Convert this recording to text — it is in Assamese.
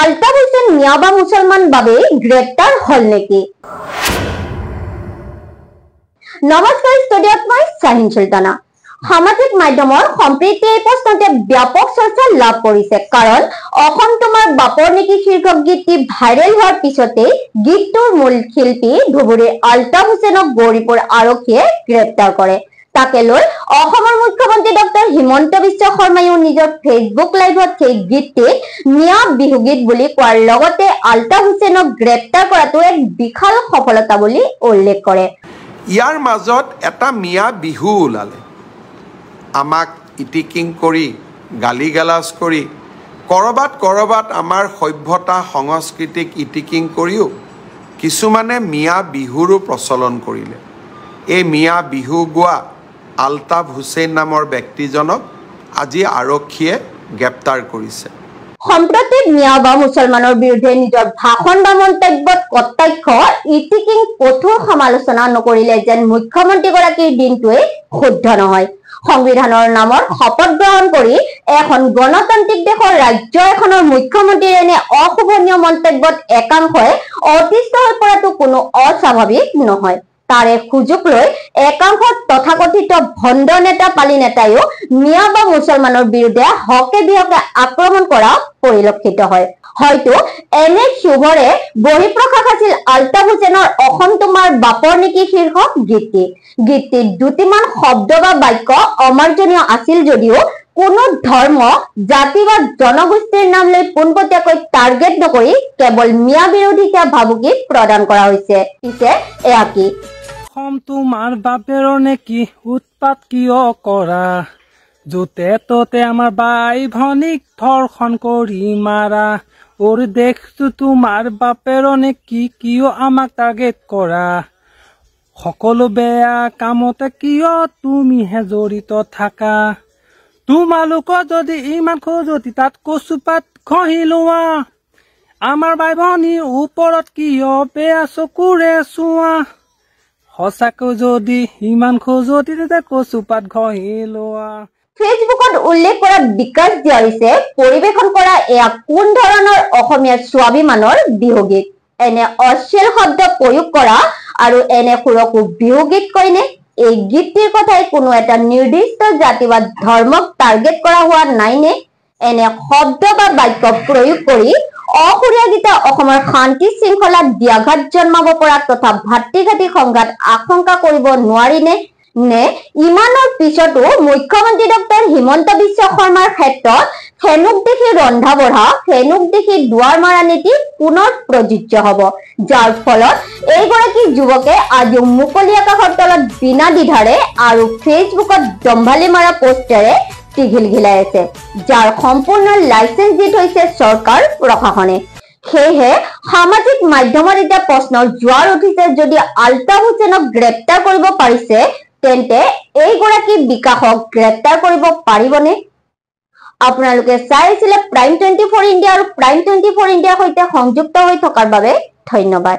আলতাফ হোসেন মিয়া বা মুসলমান বাবে গ্ৰেপ্তাৰ হল নেকি? নমস্কাৰ, ষ্টুডিঅ'ত মই শাহিন সুলতানা। সামাজিক মাধ্যমৰ সম্প্ৰীতি এই প্ৰশ্নতে ব্যাপক চৰ্চা লাভ কৰিছে, কাৰণ অসম তোমাৰ বাপৰ নেকি শীৰ্ষক গীতটি ভাইৰেল হোৱাৰ পিছতেই গীতটোৰ মূল শিল্পী ধুবুৰীৰ আলতাফ হোসেনক গৌৰীপুৰ আৰক্ষীয়ে গ্ৰেপ্তাৰ কৰে। তাকে লৈ অসমৰ মুখ্যমন্ত্ৰী ডক্টৰ হিমন্ত বিশ্ব শৰ্মায়ো নিজৰ ফেচবুক লাইভত সেই গীতটিক মিয়া বিহু গীত বুলি কোৱাৰ লগতে আলতাফ হোসেনক গ্ৰেপ্তাৰ কৰাটো এক বিশাল সফলতা বুলি উল্লেখ কৰে। ইয়াৰ মাজত এটা মিয়া বিহু ওলালে, আমাক ইটিকিং কৰি গালি গালাজ কৰি কৰবাত আমাৰ সভ্যতা সংস্কৃতিক ইটিকিং কৰিও কিছুমানে মিয়া বিহুৰো প্ৰচলন কৰিলে। এই মিয়া বিহু গোৱা আলতাফ হোসেন নামৰ ব্যক্তিজনক আজি আৰক্ষীয়ে গ্ৰেপ্তাৰ কৰিছে। সম্প্ৰতি মিয়া বা মুছলমানৰ বিৰুদ্ধে নিজৰ ভাষণ বা মন্তব্যত কটাক্ষ ইটিকিং কঠোৰ সমালোচনা নকৰিলে যেন মুখ্যমন্ত্ৰীগৰাকীৰ দিনটোৱে শুদ্ধ নহয়। সংবিধানৰ নামত শপত গ্ৰহণ কৰি এখন গণতান্ত্ৰিক দেশৰ ৰাজ্য এখনৰ মুখ্যমন্ত্ৰীৰ এনে অশোভনীয় মন্তব্যত একাংশই অতিষ্ঠ হৈ পৰাটো কোনো অস্বাভাৱিক নহয়। তাৰে সুযোগ লৈ একাংশ তথাকথিত ভণ্ড নেতা পালি নেতাইও মিয়া বা মুছলমানৰ বিৰুদ্ধে হকে বিহকে আক্ৰমণ কৰা পৰিলক্ষিত হয়। হয়তো এনে শুভৰে বহিঃপ্ৰকাশ আছিল আলতাফ হোসেনৰ অসম তোমাৰ বাপৰ নেকি শীৰ্ষক গীতটিত দুটিমান শব্দ বা বাক্য অমাৰ্জনীয় আছিল যদিও কোনো ধৰ্ম, জাতি বা জনগোষ্ঠীৰ নাম লৈ পোনপটীয়াকৈ টাৰ্গেট নকৰি কেৱল মিয়া বিৰোধীতা ভাবুকি প্ৰদান কৰা হৈছে। পিছে এয়া কি? অসম তোমাৰ বাপেৰ নেকি উৎপাত কিয় কৰা, য'তে ত'তে আমাৰ বাই ভনীক ধৰ্ষণ কৰি মাৰা, ওৰ দেশটো তোমাৰ বাপেৰ নেকি কিয় আমাক টাৰ্গেট কৰা, সকলো বেয়া কামতে কিয় তুমিহে জড়িত থাকা, তোমালোকৰ যদি ইমান খজুৱতি তাত কচুপাত ঘঁহি লোৱা, আমাৰ বাই ভনীৰ ওপৰত কিয় বেয়া চকুৰে চোৱা, সঁচাকৈ যদি ইমান খজুৱতি তেতিয়া কচুপাত ঘঁহি লোৱা। ফেচবুকত উল্লেখ কৰা বিকাশ দিয়াৰিছে পৰিবেশন কৰা এয়া কোন ধৰণৰ অসমীয়া স্বাভিমানৰ বিহুগীত? এনে অশ্লীল শব্দ প্ৰয়োগ কৰা আৰু এনে সুৰকো বিহুগীত কয়নে? এই গীতটিৰ কথাই কোনো এটা নিৰ্দিষ্ট জাতি বা ধৰ্মক টাৰ্গেট কৰা হোৱা নাইনে? এনে শব্দ বা বাক্য প্ৰয়োগ কৰি অসমীয়া গীতে অসমৰ শান্তি শৃংখলাত ব্যাঘাত জন্মাব পৰা তথা ভাতৃঘাতী সংঘাত আশংকা কৰিব নোৱাৰিনে? নে ইমানৰ পিছতো মুখ্যমন্ত্ৰী ডক্টৰ হিমন্ত বিশ্ব শৰ্মাৰ ক্ষেত্ৰত ফেনুক দেখি ৰন্ধা বঢ়া, ফেনুক দেখি দুৱাৰ মাৰা নীতি পুনৰ প্ৰযোজ্য হব, যাৰ ফলত এইগৰাকী যুৱকে আজিও মুকলি আকাশৰ তলত বিনা দ্বিধাৰে আৰু ফেচবুকত দম্ভালি মাৰা পোষ্টেৰে টিঘিলঘিলাই আছে, যাৰ সম্পূৰ্ণ লাইচেন্স দি থৈছে চৰকাৰ প্ৰশাসনে। সেয়েহে সামাজিক মাধ্যমত এতিয়া প্ৰশ্নৰ জোৱাৰ উঠিছে, যদি আলতাফ হোসেনক গ্ৰেপ্তাৰ কৰিব পাৰিছে তেন্তে এইগৰাকী বিকাশক গ্ৰেপ্তাৰ কৰিব পাৰিবনে? আপোনালোকে চাই আছিলে প্ৰাইম 24 ইণ্ডিয়া আৰু প্ৰাইম 24 ইণ্ডিয়াৰ সৈতে সংযুক্ত হৈ থকাৰ বাবে ধন্যবাদ।